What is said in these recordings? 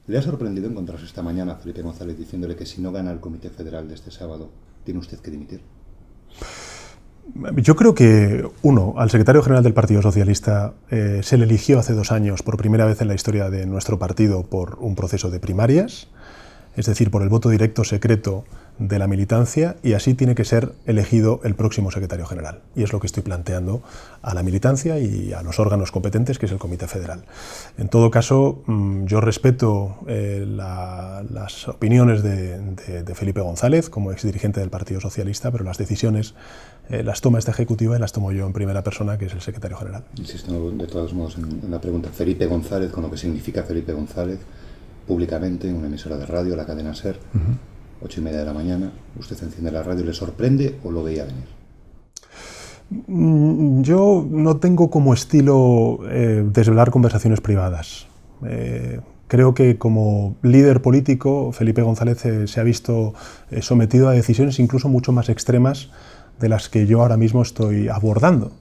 ¿Le ha sorprendido encontrarse esta mañana a Felipe González diciéndole que si no gana el Comité Federal de este sábado, tiene usted que dimitir? Yo creo que, al secretario general del Partido Socialista se le eligió hace 2 años por primera vez en la historia de nuestro partido por un proceso de primarias, es decir, por el voto directo secreto de la militancia, y así tiene que ser elegido el próximo secretario general. Y es lo que estoy planteando a la militancia y a los órganos competentes, que es el Comité Federal. En todo caso, yo respeto las opiniones de Felipe González como exdirigente del Partido Socialista, pero las decisiones las toma esta ejecutiva y las tomo yo en primera persona, que es el secretario general. Insisto de todos modos en la pregunta. Felipe González, con lo que significa Felipe González, públicamente en una emisora de radio, la cadena SER, 8:30 de la mañana, usted enciende la radio, ¿le sorprende o lo veía venir? Yo no tengo como estilo desvelar conversaciones privadas. Creo que como líder político, Felipe González se ha visto sometido a decisiones incluso mucho más extremas de las que yo ahora mismo estoy abordando.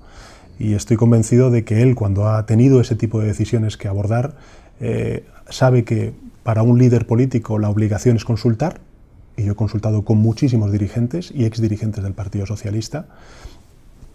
Y estoy convencido de que él, cuando ha tenido ese tipo de decisiones que abordar, sabe que para un líder político la obligación es consultar, y yo he consultado con muchísimos dirigentes y exdirigentes del Partido Socialista,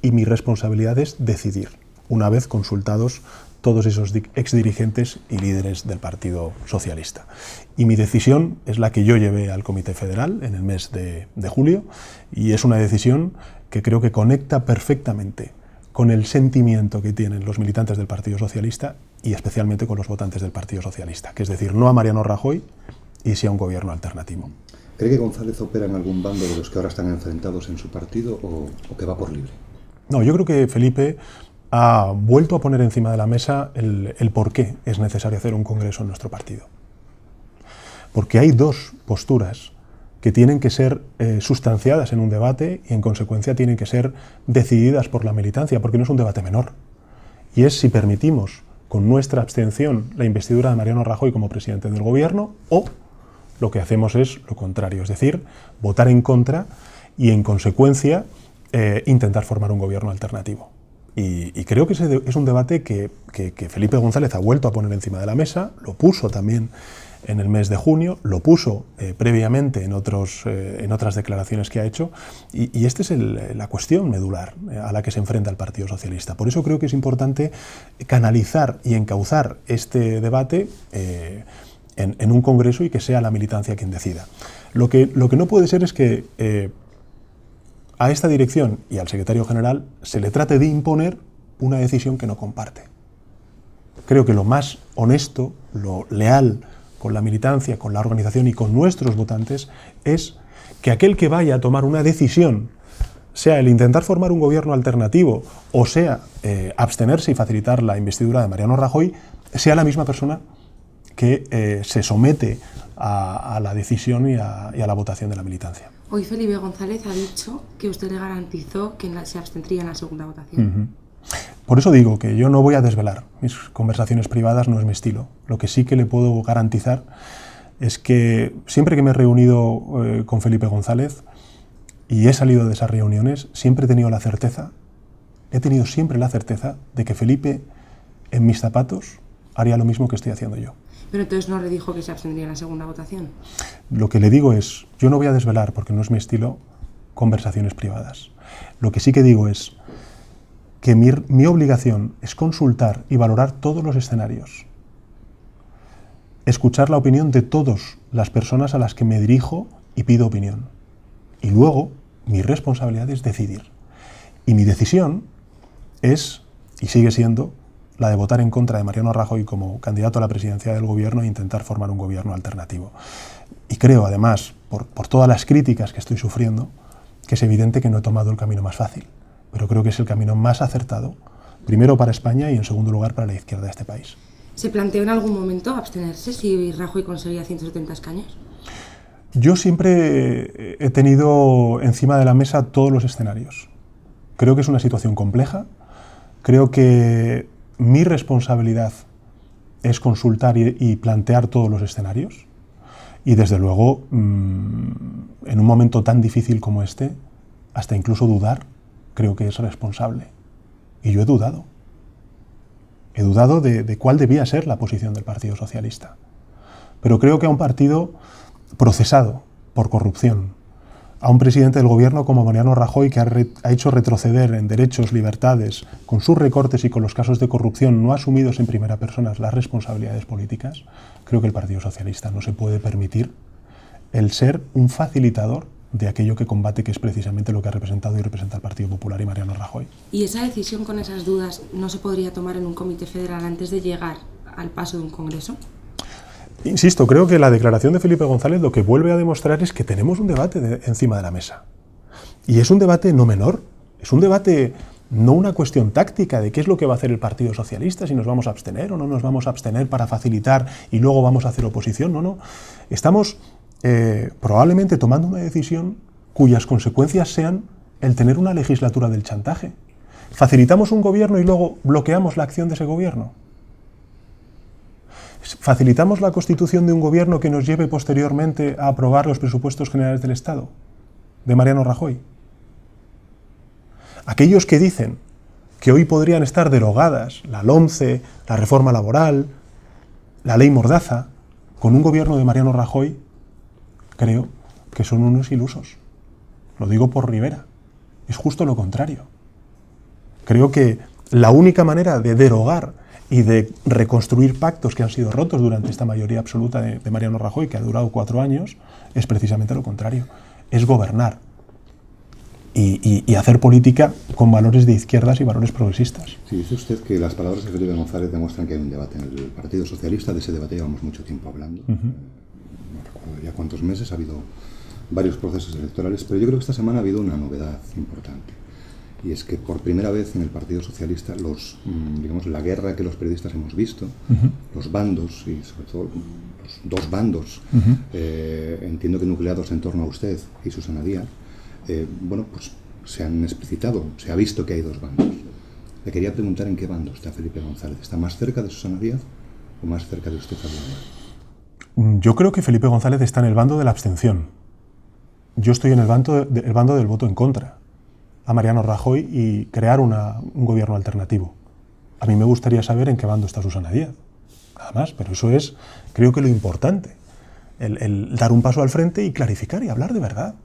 y mi responsabilidad es decidir, una vez consultados todos esos exdirigentes y líderes del Partido Socialista. Y mi decisión es la que yo llevé al Comité Federal en el mes de julio, y es una decisión que creo que conecta perfectamente con el sentimiento que tienen los militantes del Partido Socialista y especialmente con los votantes del Partido Socialista, que es decir, no a Mariano Rajoy y sí a un gobierno alternativo. ¿Cree que González opera en algún bando de los que ahora están enfrentados en su partido o que va por libre? No, yo creo que Felipe ha vuelto a poner encima de la mesa el por qué es necesario hacer un congreso en nuestro partido. Porque hay 2 posturas que tienen que ser sustanciadas en un debate y en consecuencia tienen que ser decididas por la militancia, porque no es un debate menor. Y es si permitimos con nuestra abstención la investidura de Mariano Rajoy como presidente del gobierno, o lo que hacemos es lo contrario, es decir, votar en contra y en consecuencia intentar formar un gobierno alternativo. Y creo que ese es un debate que Felipe González ha vuelto a poner encima de la mesa, lo puso también en el mes de junio, lo puso previamente en otras declaraciones que ha hecho, y esta es la cuestión medular a la que se enfrenta el Partido Socialista. Por eso creo que es importante canalizar y encauzar este debate en un congreso y que sea la militancia quien decida. Lo que no puede ser es que a esta dirección y al secretario general se le trate de imponer una decisión que no comparte. Creo que lo más honesto, lo leal con la militancia, con la organización y con nuestros votantes es que aquel que vaya a tomar una decisión, sea el intentar formar un gobierno alternativo o sea abstenerse y facilitar la investidura de Mariano Rajoy, sea la misma persona que se somete a la decisión y a la votación de la militancia. Hoy Felipe González ha dicho que usted le garantizó que se abstendría en la segunda votación. Por eso digo que yo no voy a desvelar mis conversaciones privadas, no es mi estilo. Lo que sí que le puedo garantizar es que siempre que me he reunido con Felipe González y he salido de esas reuniones, siempre he tenido siempre la certeza de que Felipe, en mis zapatos, haría lo mismo que estoy haciendo yo. Pero entonces no le dijo que se abstendría en la segunda votación. Lo que le digo es, yo no voy a desvelar, porque no es mi estilo, conversaciones privadas. Lo que sí que digo es que mi obligación es consultar y valorar todos los escenarios, escuchar la opinión de todas las personas a las que me dirijo y pido opinión. Y luego, mi responsabilidad es decidir. Y mi decisión es, y sigue siendo, la de votar en contra de Mariano Rajoy como candidato a la presidencia del gobierno e intentar formar un gobierno alternativo. Y creo, además, por todas las críticas que estoy sufriendo, que es evidente que no he tomado el camino más fácil, pero creo que es el camino más acertado, primero para España y en segundo lugar para la izquierda de este país. ¿Se planteó en algún momento abstenerse si Rajoy conseguía 170 escaños? Yo siempre he tenido encima de la mesa todos los escenarios. Creo que es una situación compleja, creo que mi responsabilidad es consultar y plantear todos los escenarios y desde luego en un momento tan difícil como este, hasta incluso dudar, creo que es responsable. Y yo he dudado. He dudado de cuál debía ser la posición del Partido Socialista. pero creo que a un partido procesado por corrupción, a un presidente del gobierno como Mariano Rajoy, que ha hecho retroceder en derechos, libertades, con sus recortes y con los casos de corrupción no asumidos en primera persona las responsabilidades políticas, creo que el Partido Socialista no se puede permitir el ser un facilitador de aquello que combate, que es precisamente lo que ha representado y representa el Partido Popular y Mariano Rajoy. ¿Y esa decisión con esas dudas no se podría tomar en un comité federal antes de llegar al paso de un congreso? Insisto, creo que la declaración de Felipe González lo que vuelve a demostrar es que tenemos un debate encima de la mesa. Y es un debate no menor, es un debate, no una cuestión táctica de qué es lo que va a hacer el Partido Socialista, si nos vamos a abstener o no nos vamos a abstener para facilitar y luego vamos a hacer oposición. No. Estamos probablemente tomando una decisión cuyas consecuencias sean el tener una legislatura del chantaje. ¿Facilitamos un gobierno y luego bloqueamos la acción de ese gobierno? ¿Facilitamos la constitución de un gobierno que nos lleve posteriormente a aprobar los presupuestos generales del Estado de Mariano Rajoy? Aquellos que dicen que hoy podrían estar derogadas la LOMCE, la reforma laboral, la ley Mordaza, con un gobierno de Mariano Rajoy, creo que son unos ilusos. Lo digo por Rivera. Es justo lo contrario. Creo que la única manera de derogar y de reconstruir pactos que han sido rotos durante esta mayoría absoluta de Mariano Rajoy, que ha durado 4 años, es precisamente lo contrario. Es gobernar y hacer política con valores de izquierdas y valores progresistas. Sí, dice usted que las palabras de Felipe González demuestran que hay un debate en el Partido Socialista. De ese debate llevamos mucho tiempo hablando. No recuerdo ya cuántos meses, ha habido varios procesos electorales, pero yo creo que esta semana ha habido una novedad importante. Y es que por primera vez en el Partido Socialista digamos, la guerra que los periodistas hemos visto, los bandos, y sobre todo los dos bandos, entiendo que nucleados en torno a usted y Susana Díaz, bueno, pues se han explicitado, se ha visto que hay dos bandos. Le quería preguntar en qué bando está Felipe González. ¿Está más cerca de Susana Díaz o más cerca de usted, Fabián? Yo creo que Felipe González está en el bando de la abstención. Yo estoy en el bando del voto en contra a Mariano Rajoy y crear un gobierno alternativo. A mí me gustaría saber en qué bando está Susana Díaz, nada más, pero eso es, creo que lo importante, el dar un paso al frente y clarificar y hablar de verdad.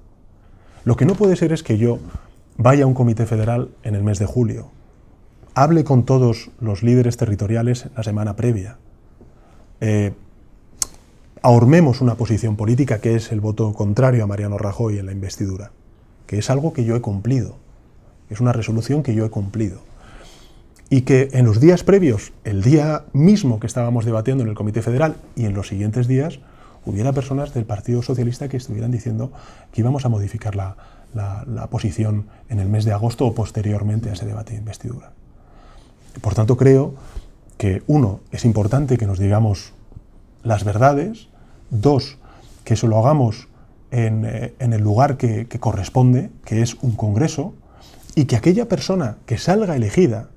Lo que no puede ser es que yo vaya a un comité federal en el mes de julio, hable con todos los líderes territoriales la semana previa, ahormemos una posición política que es el voto contrario a Mariano Rajoy en la investidura, que es algo que yo he cumplido. Es una resolución que yo he cumplido. Y que en los días previos, el día mismo que estábamos debatiendo en el Comité Federal y en los siguientes días, hubiera personas del Partido Socialista que estuvieran diciendo que íbamos a modificar la posición en el mes de agosto o posteriormente a ese debate de investidura. Por tanto, creo que, 1, es importante que nos digamos las verdades, 2, que eso lo hagamos en el lugar que corresponde, que es un congreso, y que aquella persona que salga elegida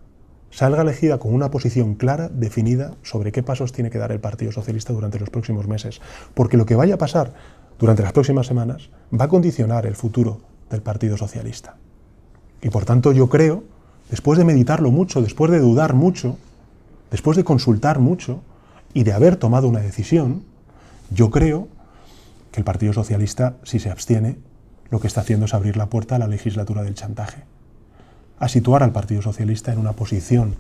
con una posición clara, definida, sobre qué pasos tiene que dar el Partido Socialista durante los próximos meses. Porque lo que vaya a pasar durante las próximas semanas va a condicionar el futuro del Partido Socialista. Y por tanto yo creo, después de meditarlo mucho, después de dudar mucho, después de consultar mucho y de haber tomado una decisión, yo creo que el Partido Socialista, si se abstiene, lo que está haciendo es abrir la puerta a la legislatura del chantaje, a situar al Partido Socialista en una posición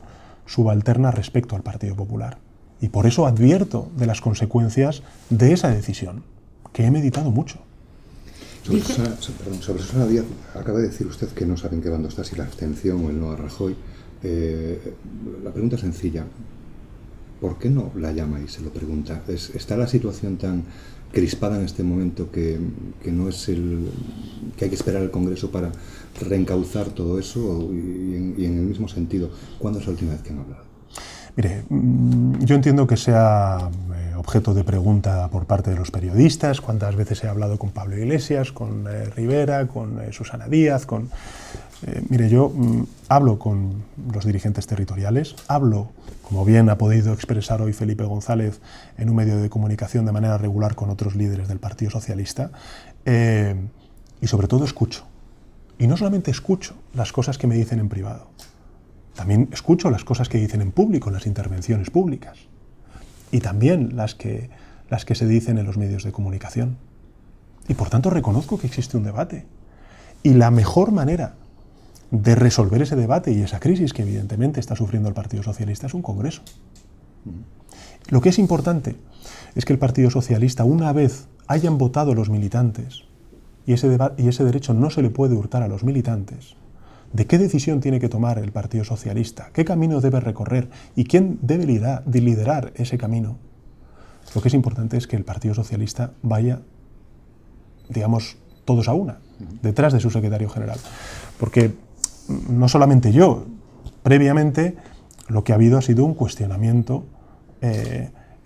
subalterna respecto al Partido Popular. Y por eso advierto de las consecuencias de esa decisión, que he meditado mucho. Sobre Susana Díaz, acaba de decir usted que no sabe en qué bando está, si la abstención o el no a Rajoy. La pregunta es sencilla. ¿Por qué no la llama y se lo pregunta? ¿Está la situación tan crispada en este momento que no es que hay que esperar al Congreso para reencauzar todo eso? Y en el mismo sentido, ¿cuándo es la última vez que han hablado? Mire, yo entiendo que sea objeto de pregunta por parte de los periodistas, cuántas veces he hablado con Pablo Iglesias, con Rivera, con Susana Díaz, mire, yo hablo con los dirigentes territoriales, hablo, como bien ha podido expresar hoy Felipe González en un medio de comunicación de manera regular con otros líderes del Partido Socialista, y sobre todo escucho. Y no solamente escucho las cosas que me dicen en privado, también escucho las cosas que dicen en público, en las intervenciones públicas, y también las que las que se dicen en los medios de comunicación. Y por tanto reconozco que existe un debate. Y la mejor manera de resolver ese debate y esa crisis que evidentemente está sufriendo el Partido Socialista es un congreso. Lo que es importante es que el Partido Socialista, una vez hayan votado los militantes, y ese derecho no se le puede hurtar a los militantes, de qué decisión tiene que tomar el Partido Socialista, qué camino debe recorrer y quién debe liderar ese camino. Lo que es importante es que el Partido Socialista vaya, digamos, todos a una, detrás de su secretario general. Porque no solamente yo, previamente lo que ha habido ha sido un cuestionamiento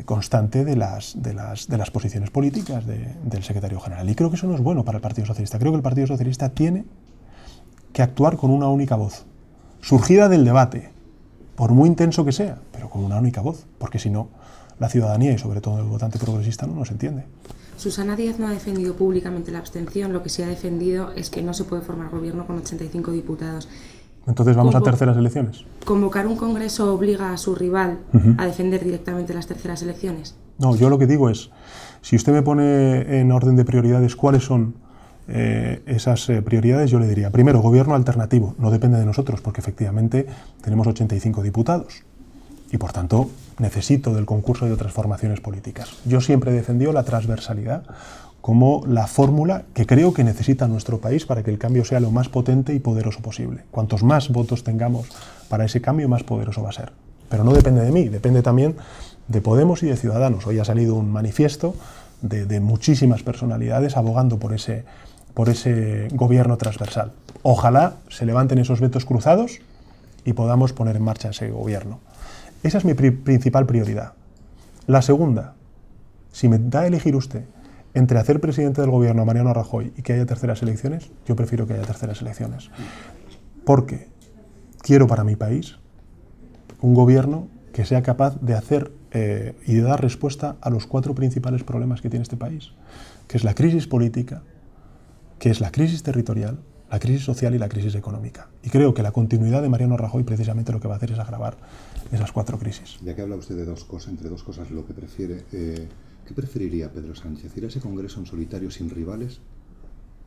constante de las posiciones políticas del secretario general. Y creo que eso no es bueno para el Partido Socialista. Creo que el Partido Socialista tiene que actuar con una única voz, surgida del debate, por muy intenso que sea, pero con una única voz, porque si no, la ciudadanía y sobre todo el votante progresista no nos entiende. Susana Díaz no ha defendido públicamente la abstención, lo que sí ha defendido es que no se puede formar gobierno con 85 diputados. Entonces vamos a terceras elecciones. ¿Convocar un congreso obliga a su rival a defender directamente las terceras elecciones? No, yo lo que digo es, si usted me pone en orden de prioridades cuáles son esas prioridades, yo le diría, primero, gobierno alternativo, no depende de nosotros, porque efectivamente tenemos 85 diputados y por tanto necesito del concurso de otras formaciones políticas. Yo siempre he defendido la transversalidad como la fórmula que creo que necesita nuestro país para que el cambio sea lo más potente y poderoso posible. Cuantos más votos tengamos para ese cambio, más poderoso va a ser. Pero no depende de mí, depende también de Podemos y de Ciudadanos. Hoy ha salido un manifiesto de muchísimas personalidades abogando por ese gobierno transversal. Ojalá se levanten esos vetos cruzados y podamos poner en marcha ese gobierno. Esa es mi principal prioridad. La segunda, si me da a elegir usted entre hacer presidente del gobierno a Mariano Rajoy y que haya terceras elecciones, yo prefiero que haya terceras elecciones. Porque quiero para mi país un gobierno que sea capaz de hacer y de dar respuesta a los 4 principales problemas que tiene este país, que es la crisis política, que es la crisis territorial, la crisis social y la crisis económica. Y creo que la continuidad de Mariano Rajoy precisamente lo que va a hacer es agravar esas 4 crisis. Ya que habla usted de dos cosas, entre dos cosas lo que prefiere, ¿qué preferiría Pedro Sánchez? ¿Ir a ese congreso en solitario sin rivales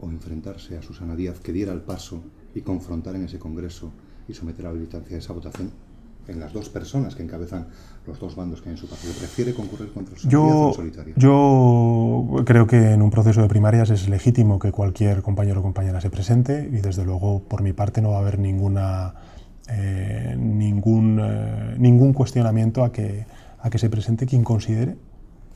o enfrentarse a Susana Díaz, que diera el paso y confrontar en ese congreso y someter a la militancia a esa votación en las 2 personas que encabezan los 2 bandos que hay en su partido? ¿Prefiere concurrir contra Susana Díaz o en solitario? Yo creo que en un proceso de primarias es legítimo que cualquier compañero o compañera se presente y desde luego por mi parte no va a haber ningún cuestionamiento a que se presente quien considere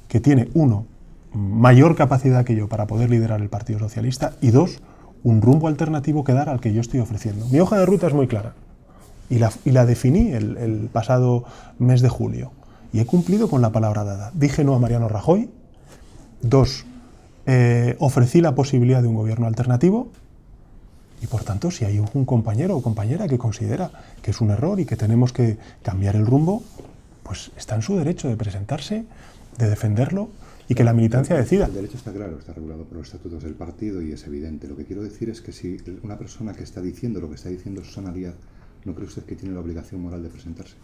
que tiene, 1, mayor capacidad que yo para poder liderar el Partido Socialista y 2, un rumbo alternativo que dar al que yo estoy ofreciendo. Mi hoja de ruta es muy clara y la definí el pasado mes de julio y he cumplido con la palabra dada. Dije no a Mariano Rajoy. 2, ofrecí la posibilidad de un gobierno alternativo y por tanto si hay un compañero o compañera que considera que es un error y que tenemos que cambiar el rumbo, pues está en su derecho de presentarse, de defenderlo y que la militancia decida. El derecho está claro, está regulado por los estatutos del partido y es evidente. Lo que quiero decir es que si una persona que está diciendo lo que está diciendo Susana Díaz, ¿no cree usted que tiene la obligación moral de presentarse?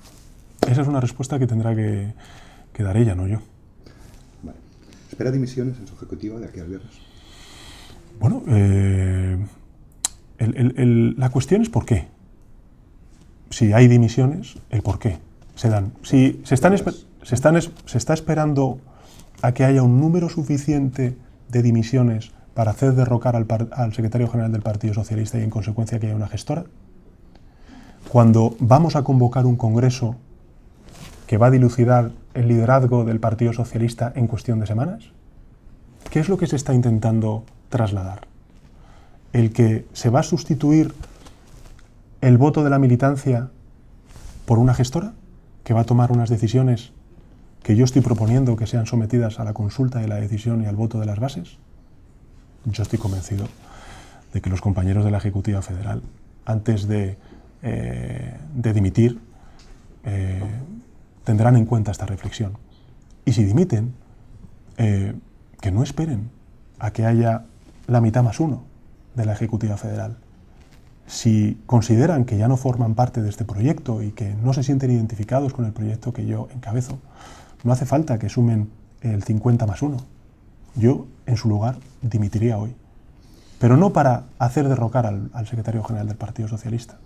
Esa es una respuesta que tendrá que dar ella, no yo. Vale. ¿Espera dimisiones en su ejecutiva de aquí al viernes? Bueno, la cuestión es por qué. Si hay dimisiones, el por qué se dan. Si se está esperando a que haya un número suficiente de dimisiones para hacer derrocar al secretario general del Partido Socialista y en consecuencia que haya una gestora, cuando vamos a convocar un congreso que va a dilucidar el liderazgo del Partido Socialista en cuestión de semanas, ¿qué es lo que se está intentando trasladar? ¿El que se va a sustituir el voto de la militancia por una gestora que va a tomar unas decisiones que yo estoy proponiendo que sean sometidas a la consulta de la decisión y al voto de las bases? Yo estoy convencido de que los compañeros de la Ejecutiva Federal, antes de dimitir, tendrán en cuenta esta reflexión. Y si dimiten, que no esperen a que haya la mitad más 1 de la Ejecutiva Federal. Si consideran que ya no forman parte de este proyecto y que no se sienten identificados con el proyecto que yo encabezo, no hace falta que sumen el 50+1. Yo, en su lugar, dimitiría hoy. Pero no para hacer derrocar al secretario general del Partido Socialista,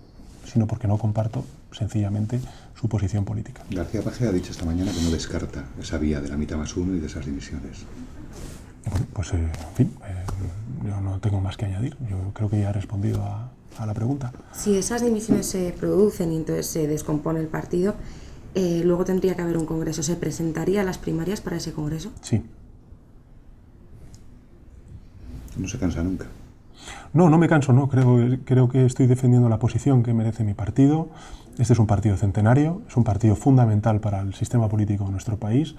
sino porque no comparto, sencillamente, su posición política. García Paje ha dicho esta mañana que no descarta esa vía de la mitad más uno y de esas dimisiones. Bueno, pues, en fin, yo no tengo más que añadir. Yo creo que ya he respondido a la pregunta. Si esas dimisiones se producen y entonces se descompone el partido, luego tendría que haber un congreso. ¿Se presentaría a las primarias para ese congreso? Sí. No se cansa nunca. No me canso, no. Creo que estoy defendiendo la posición que merece mi partido. Este es un partido centenario, es un partido fundamental para el sistema político de nuestro país.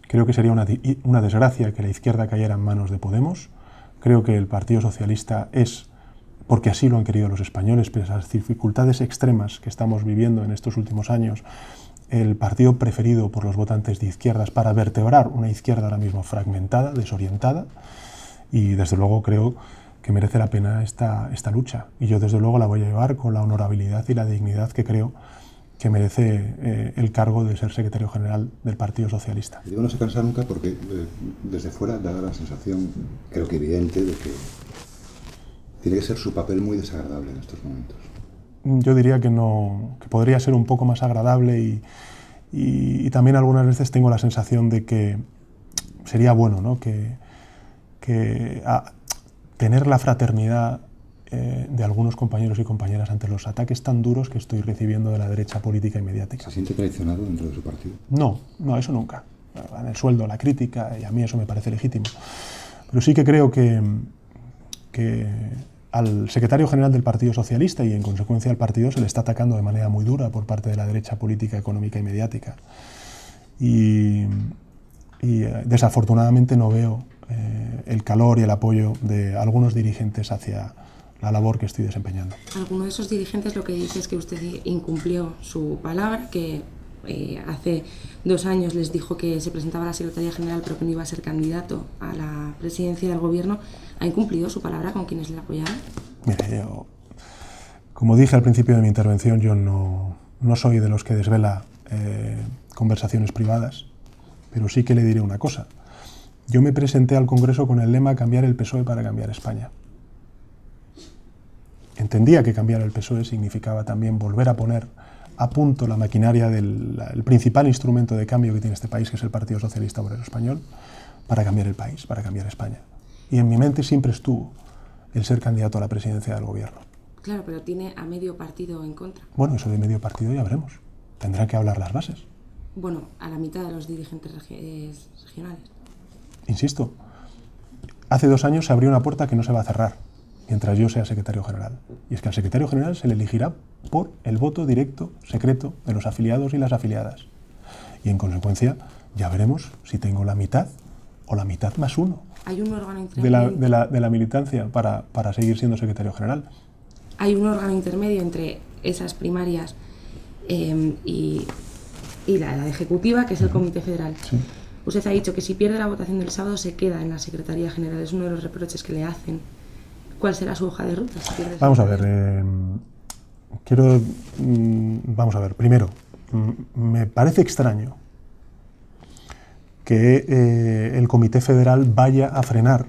Creo que sería una desgracia que la izquierda cayera en manos de Podemos. Creo que el Partido Socialista es, porque así lo han querido los españoles, pese a las dificultades extremas que estamos viviendo en estos últimos años, el partido preferido por los votantes de izquierdas para vertebrar una izquierda ahora mismo fragmentada, desorientada, y desde luego creo que merece la pena esta lucha. Y yo desde luego la voy a llevar con la honorabilidad y la dignidad que creo que merece el cargo de ser secretario general del Partido Socialista. Digo no se cansa nunca porque desde fuera da la sensación, creo que evidente, de que tiene que ser su papel muy desagradable en estos momentos. Yo diría que no, que podría ser un poco más agradable y también algunas veces tengo la sensación de que sería bueno, ¿no? que tener la fraternidad de algunos compañeros y compañeras ante los ataques tan duros que estoy recibiendo de la derecha política y mediática. ¿Se siente traicionado dentro de su partido? No, eso nunca. En el sueldo, la crítica, y a mí eso me parece legítimo. Pero sí que creo que al secretario general del Partido Socialista y en consecuencia al partido se le está atacando de manera muy dura por parte de la derecha política, económica y mediática. Y desafortunadamente no veo el calor y el apoyo de algunos dirigentes hacia la labor que estoy desempeñando. Alguno de esos dirigentes lo que dice es que usted incumplió su palabra, que hace 2 años les dijo que se presentaba a la Secretaría General pero que no iba a ser candidato a la presidencia del Gobierno. ¿Ha incumplido su palabra con quienes le apoyaron? Mire, yo, como dije al principio de mi intervención, yo no soy de los que desvela conversaciones privadas, pero sí que le diré una cosa. Yo me presenté al Congreso con el lema cambiar el PSOE para cambiar España. Entendía que cambiar el PSOE significaba también volver a poner a punto la maquinaria del principal instrumento de cambio que tiene este país, que es el Partido Socialista Obrero Español, para cambiar el país, para cambiar España. Y en mi mente siempre estuvo el ser candidato a la presidencia del Gobierno. Claro, pero tiene a medio partido en contra. Bueno, eso de medio partido ya veremos. Tendrán que hablar las bases. Bueno, a la mitad de los dirigentes regionales. Insisto, hace 2 años se abrió una puerta que no se va a cerrar mientras yo sea secretario general. Y es que al secretario general se le elegirá por el voto directo, secreto, de los afiliados y las afiliadas. Y en consecuencia ya veremos si tengo la mitad o la mitad más 1 ¿Hay un órgano intermedio de la militancia para seguir siendo secretario general? ¿Hay un órgano intermedio entre esas primarias y la ejecutiva, que es el Comité Federal? Sí. Usted ha dicho que si pierde la votación del sábado se queda en la Secretaría General. Es uno de los reproches que le hacen. ¿Cuál será su hoja de ruta? Si pierde vamos a ver. Vamos a ver. Primero, me parece extraño que el Comité Federal vaya a frenar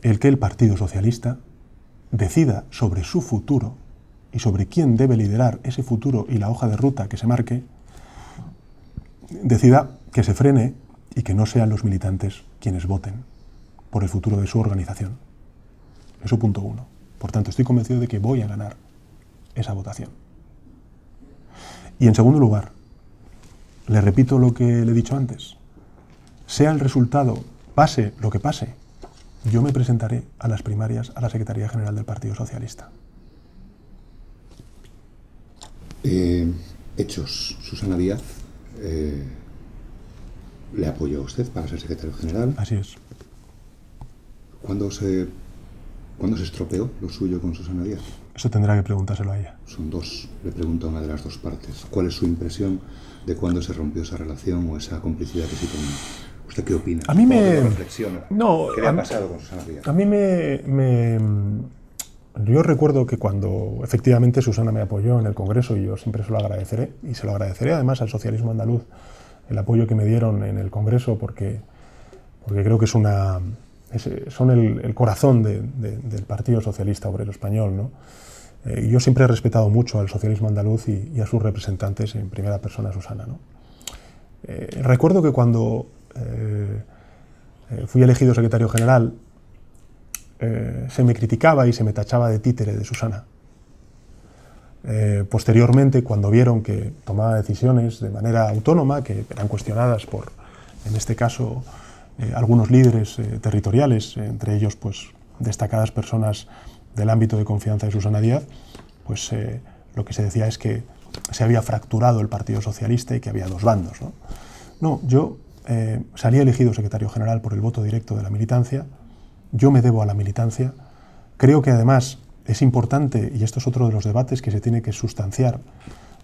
el que el Partido Socialista decida sobre su futuro y sobre quién debe liderar ese futuro y la hoja de ruta que se marque, decida que se frene y que no sean los militantes quienes voten por el futuro de su organización. Eso punto 1. Por tanto, estoy convencido de que voy a ganar esa votación. Y en segundo lugar, le repito lo que le he dicho antes. Sea el resultado, pase lo que pase, yo me presentaré a las primarias a la Secretaría General del Partido Socialista. Hechos. Susana Díaz le apoyó a usted para ser secretario general. Así es. ¿Cuándo se estropeó lo suyo con Susana Díaz? Eso tendrá que preguntárselo a ella. Son 2. Le pregunto a una de las 2 partes. ¿Cuál es su impresión de cuándo se rompió esa relación o esa complicidad que sí tenía? ¿Usted qué opina? A mí me... reflexiona. No, ¿Qué le ha pasado con Susana Díaz? A mí yo recuerdo que cuando efectivamente Susana me apoyó en el Congreso, y yo siempre se lo agradeceré, y se lo agradeceré además al socialismo andaluz el apoyo que me dieron en el Congreso, porque creo que son el corazón del Partido Socialista Obrero Español, ¿no? Yo siempre he respetado mucho al socialismo andaluz y a sus representantes, en primera persona Susana, ¿no? Recuerdo que cuando fui elegido secretario general, se me criticaba y se me tachaba de títere de Susana. Posteriormente, cuando vieron que tomaba decisiones de manera autónoma, que eran cuestionadas por, en este caso, algunos líderes territoriales, entre ellos pues, destacadas personas del ámbito de confianza de Susana Díaz, pues lo que se decía es que se había fracturado el Partido Socialista y que había dos bandos, ¿no? No, yo salí elegido secretario general por el voto directo de la militancia. Yo me debo a la militancia. Creo que además es importante, y esto es otro de los debates que se tiene que sustanciar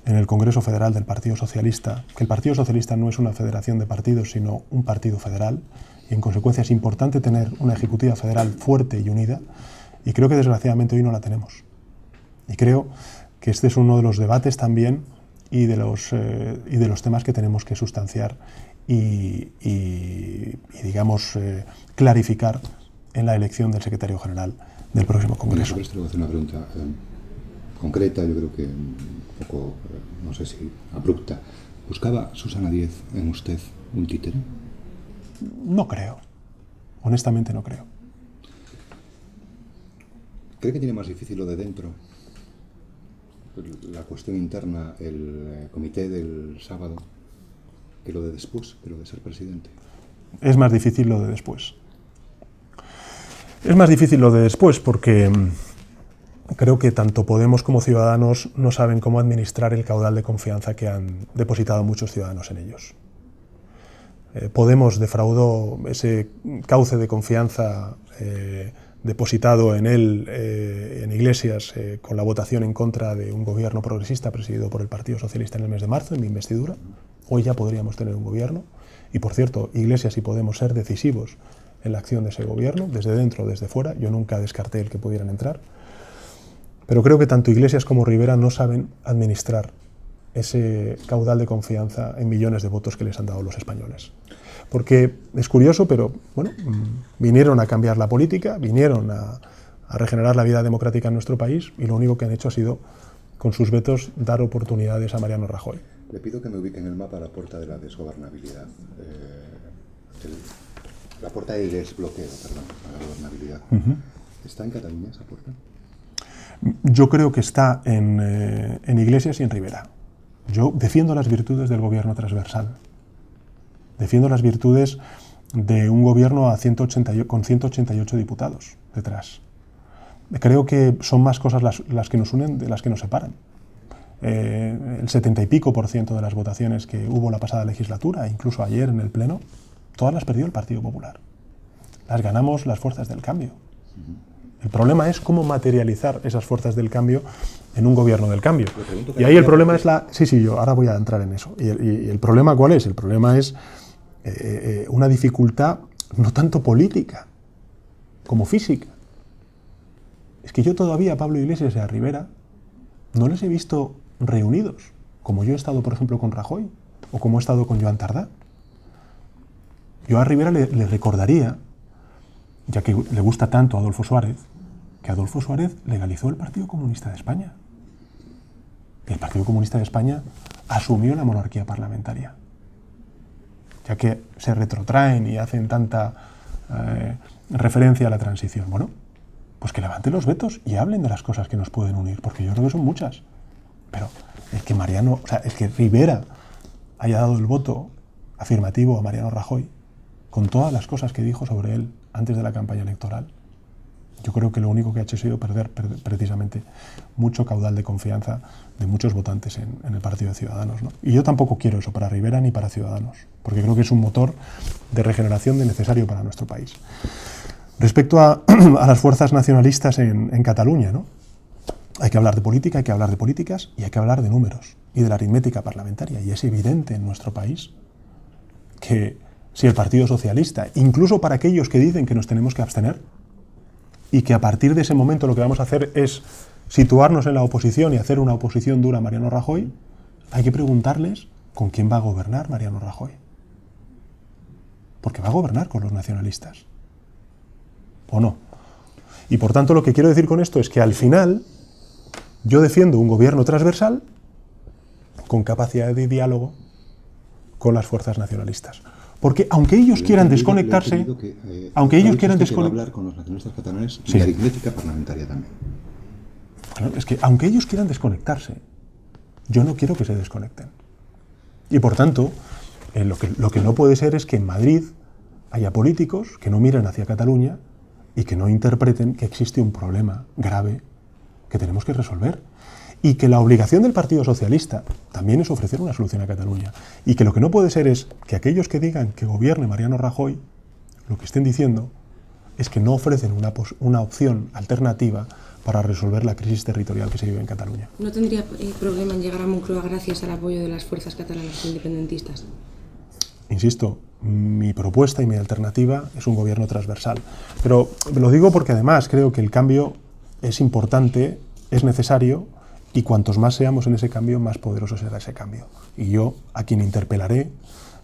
en el Congreso Federal del Partido Socialista, que el Partido Socialista no es una federación de partidos, sino un partido federal, y en consecuencia es importante tener una ejecutiva federal fuerte y unida, y creo que desgraciadamente hoy no la tenemos. Y creo que este es uno de los debates también y de los temas que tenemos que sustanciar y digamos, clarificar en la elección del secretario general del próximo Congreso. Sobre esto le voy a hacer una pregunta concreta, yo creo que un poco, no sé si abrupta. ¿Buscaba Susana Díez en usted un títere? No creo. Honestamente no creo. ¿Cree que tiene más difícil lo de dentro? La cuestión interna, el comité del sábado, que lo de después, que lo de ser presidente. Es más difícil lo de después. Es más difícil lo de después porque creo que tanto Podemos como Ciudadanos no saben cómo administrar el caudal de confianza que han depositado muchos ciudadanos en ellos. Podemos defraudó ese cauce de confianza depositado en él, en Iglesias, con la votación en contra de un gobierno progresista presidido por el Partido Socialista en el mes de marzo, en mi investidura. Hoy ya podríamos tener un gobierno y, por cierto, Iglesias y Podemos ser decisivos en la acción de ese gobierno, desde dentro o desde fuera. Yo nunca descarté el que pudieran entrar. Pero creo que tanto Iglesias como Rivera no saben administrar ese caudal de confianza en millones de votos que les han dado los españoles. Porque es curioso, pero bueno, vinieron a cambiar la política, vinieron a regenerar la vida democrática en nuestro país y lo único que han hecho ha sido, con sus vetos, dar oportunidades a Mariano Rajoy. Le pido que me ubique en el mapa la puerta de la desgobernabilidad. La puerta de desbloqueo, perdón, a la gobernabilidad. ¿Está en Cataluña esa puerta? Yo creo que está en Iglesias y en Rivera. Yo defiendo las virtudes del gobierno transversal. Defiendo las virtudes de un gobierno con 188 diputados detrás. Creo que son más cosas las que nos unen de las que nos separan. El 70 y pico % de las votaciones que hubo la pasada legislatura, incluso ayer en el Pleno, todas las perdió el Partido Popular. Las ganamos las fuerzas del cambio. El problema es cómo materializar esas fuerzas del cambio en un gobierno del cambio. Y ahí el problema es la... Sí, yo ahora voy a entrar en eso. ¿Y el problema cuál es? El problema es una dificultad no tanto política como física. Es que yo todavía a Pablo Iglesias y a Rivera no les he visto reunidos, como yo he estado, por ejemplo, con Rajoy o como he estado con Joan Tardá. Yo a Rivera le recordaría, ya que le gusta tanto a Adolfo Suárez, que Adolfo Suárez legalizó el Partido Comunista de España. Y el Partido Comunista de España asumió la monarquía parlamentaria. Ya que se retrotraen y hacen tanta referencia a la transición. Bueno, pues que levanten los vetos y hablen de las cosas que nos pueden unir, porque yo creo que son muchas. Pero el que Rivera haya dado el voto afirmativo a Mariano Rajoy, con todas las cosas que dijo sobre él antes de la campaña electoral, yo creo que lo único que ha hecho ha sido perder precisamente mucho caudal de confianza de muchos votantes en el Partido de Ciudadanos, ¿no? Y yo tampoco quiero eso para Rivera ni para Ciudadanos, porque creo que es un motor de regeneración necesario para nuestro país. Respecto a las fuerzas nacionalistas en Cataluña, ¿no? Hay que hablar de política, hay que hablar de políticas y hay que hablar de números y de la aritmética parlamentaria. Y es evidente en nuestro país que si el Partido Socialista, incluso para aquellos que dicen que nos tenemos que abstener, y que a partir de ese momento lo que vamos a hacer es situarnos en la oposición y hacer una oposición dura a Mariano Rajoy, hay que preguntarles ¿con quién va a gobernar Mariano Rajoy? Porque va a gobernar con los nacionalistas. ¿O no? Y por tanto lo que quiero decir con esto es que al final yo defiendo un gobierno transversal con capacidad de diálogo con las fuerzas nacionalistas. Porque aunque ellos quieran desconectarse, aunque ellos quieran desconectarse, hablar con los nacionalistas catalanes sí, y aritmética parlamentaria también. Claro, es que aunque ellos quieran desconectarse, yo no quiero que se desconecten. Y por tanto, lo que no puede ser es que en Madrid haya políticos que no miren hacia Cataluña y que no interpreten que existe un problema grave que tenemos que resolver. Y que la obligación del Partido Socialista también es ofrecer una solución a Cataluña. Y que lo que no puede ser es que aquellos que digan que gobierne Mariano Rajoy, lo que estén diciendo es que no ofrecen una opción alternativa para resolver la crisis territorial que se vive en Cataluña. ¿No tendría problema en llegar a Moncloa gracias al apoyo de las fuerzas catalanas independentistas? Insisto, mi propuesta y mi alternativa es un gobierno transversal. Pero lo digo porque además creo que el cambio es importante, es necesario, y cuantos más seamos en ese cambio, más poderoso será ese cambio. Y yo, a quien interpelaré,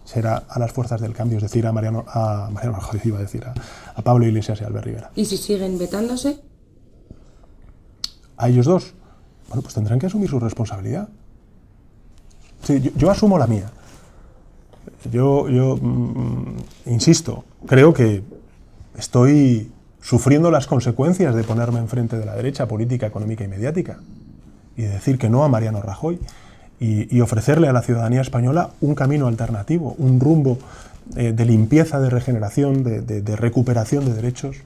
será a las fuerzas del cambio, es decir, a Mariano Rajoy, iba a decir, a Pablo Iglesias y a Albert Rivera. ¿Y si siguen vetándose? ¿A ellos dos? Bueno, pues tendrán que asumir su responsabilidad. Sí, yo asumo la mía. Yo insisto, creo que estoy sufriendo las consecuencias de ponerme enfrente de la derecha política, económica y mediática, y decir que no a Mariano Rajoy y ofrecerle a la ciudadanía española un camino alternativo, un rumbo de limpieza, de regeneración, de recuperación de derechos,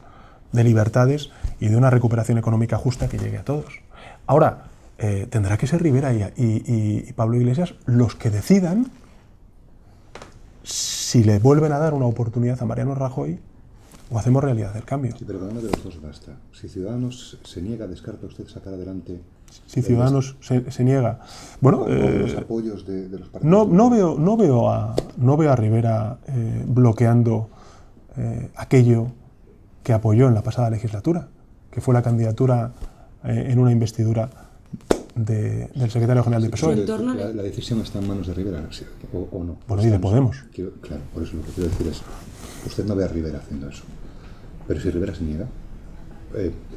de libertades y de una recuperación económica justa que llegue a todos. Ahora, tendrá que ser Rivera y Pablo Iglesias los que decidan si le vuelven a dar una oportunidad a Mariano Rajoy o hacemos realidad el cambio. Sí, pero cada uno de los dos basta. Si Ciudadanos se niega, ¿descarta usted sacar adelante? Si Ciudadanos se niega. Bueno, los apoyos de los partidos. No veo a Rivera bloqueando aquello que apoyó en la pasada legislatura, que fue la candidatura en una investidura del secretario general del PSOE. La decisión está en manos de Rivera, o no. Bueno, y de Podemos. Claro, por eso lo que quiero decir es, usted no ve a Rivera haciendo eso. Pero si Rivera se niega,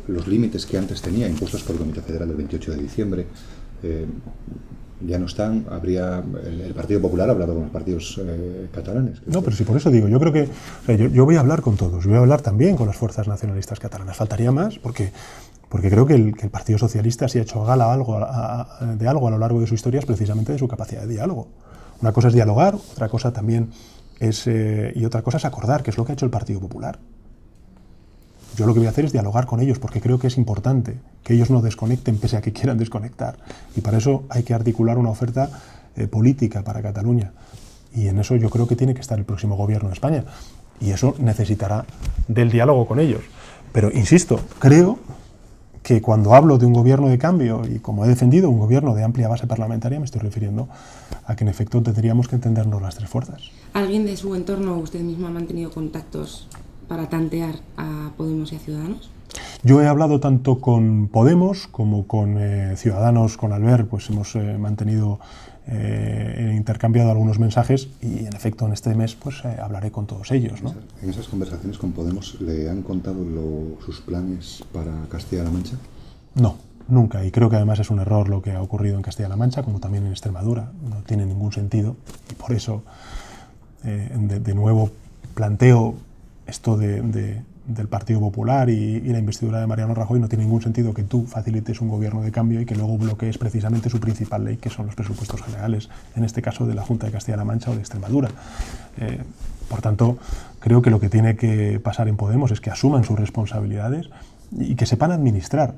los límites que antes tenía impuestos por el Comité Federal del 28 de diciembre ya no están. Habría el Partido Popular ha hablado con los partidos catalanes. No, pero sí, por eso digo, yo creo que yo voy a hablar con todos, voy a hablar también con las fuerzas nacionalistas catalanas. Faltaría más, porque creo que el Partido Socialista sí ha hecho gala de algo a lo largo de su historia, es precisamente de su capacidad de diálogo. Una cosa es dialogar, otra cosa también es y otra cosa es acordar, que es lo que ha hecho el Partido Popular. Yo lo que voy a hacer es dialogar con ellos, porque creo que es importante que ellos no desconecten pese a que quieran desconectar. Y para eso hay que articular una oferta política para Cataluña. Y en eso yo creo que tiene que estar el próximo gobierno de España. Y eso necesitará del diálogo con ellos. Pero, insisto, creo que cuando hablo de un gobierno de cambio, y como he defendido un gobierno de amplia base parlamentaria, me estoy refiriendo a que en efecto tendríamos que entendernos las tres fuerzas. ¿Alguien de su entorno o usted mismo ha mantenido contactos para tantear a Podemos y a Ciudadanos? Yo he hablado tanto con Podemos como con Ciudadanos, con Albert, pues hemos mantenido, intercambiado algunos mensajes y en efecto en este mes pues hablaré con todos ellos, ¿no? ¿En esas conversaciones con Podemos le han contado sus planes para Castilla-La Mancha? No, nunca, y creo que además es un error lo que ha ocurrido en Castilla-La Mancha, como también en Extremadura, no tiene ningún sentido y por eso de nuevo planteo esto del Partido Popular y la investidura de Mariano Rajoy. No tiene ningún sentido que tú facilites un gobierno de cambio y que luego bloquees precisamente su principal ley, que son los presupuestos generales, en este caso de la Junta de Castilla-La Mancha o de Extremadura. Por tanto, creo que lo que tiene que pasar en Podemos es que asuman sus responsabilidades y que sepan administrar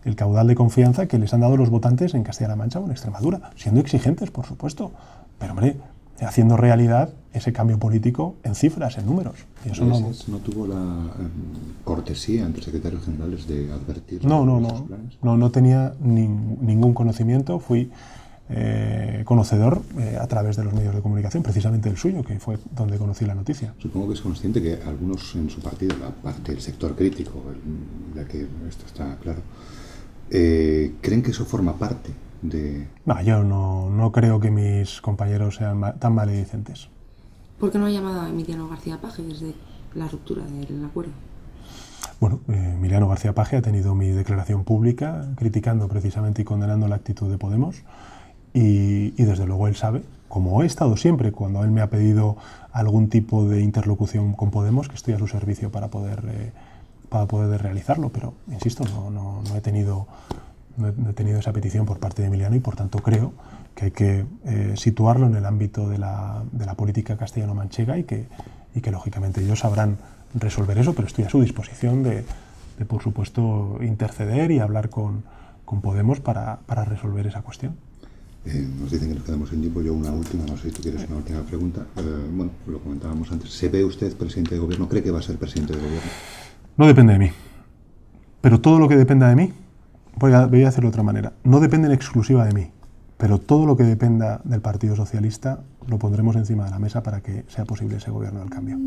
el caudal de confianza que les han dado los votantes en Castilla-La Mancha o en Extremadura, siendo exigentes, por supuesto, pero hombre, haciendo realidad ese cambio político en cifras, en números. Y eso no tuvo la cortesía ante secretarios generales de advertir. No tenía ningún conocimiento. Fui conocedor a través de los medios de comunicación, precisamente el suyo, que fue donde conocí la noticia. Supongo que es consciente que algunos en su partido, la parte del sector crítico, ya que esto está claro, creen que eso forma parte No, yo no creo que mis compañeros sean tan maledicentes. ¿Por qué no ha llamado a Emiliano García Paje desde la ruptura del acuerdo? Bueno, Emiliano García Paje ha tenido mi declaración pública criticando precisamente y condenando la actitud de Podemos y desde luego él sabe, como he estado siempre cuando él me ha pedido algún tipo de interlocución con Podemos, que estoy a su servicio para poder realizarlo, pero insisto, no he tenido esa petición por parte de Emiliano y por tanto creo que hay que situarlo en el ámbito de la política castellano-manchega y que lógicamente ellos sabrán resolver eso, pero estoy a su disposición de por supuesto interceder y hablar con Podemos para resolver esa cuestión. Nos dicen que nos quedamos sin tiempo. Yo una última, no sé si tú quieres una última pregunta. Bueno, lo comentábamos antes. ¿Se ve usted presidente de gobierno? ¿Cree que va a ser presidente de gobierno? No depende de mí, pero todo lo que dependa de mí, voy a hacerlo de otra manera, no depende en exclusiva de mí, pero todo lo que dependa del Partido Socialista lo pondremos encima de la mesa para que sea posible ese gobierno del cambio.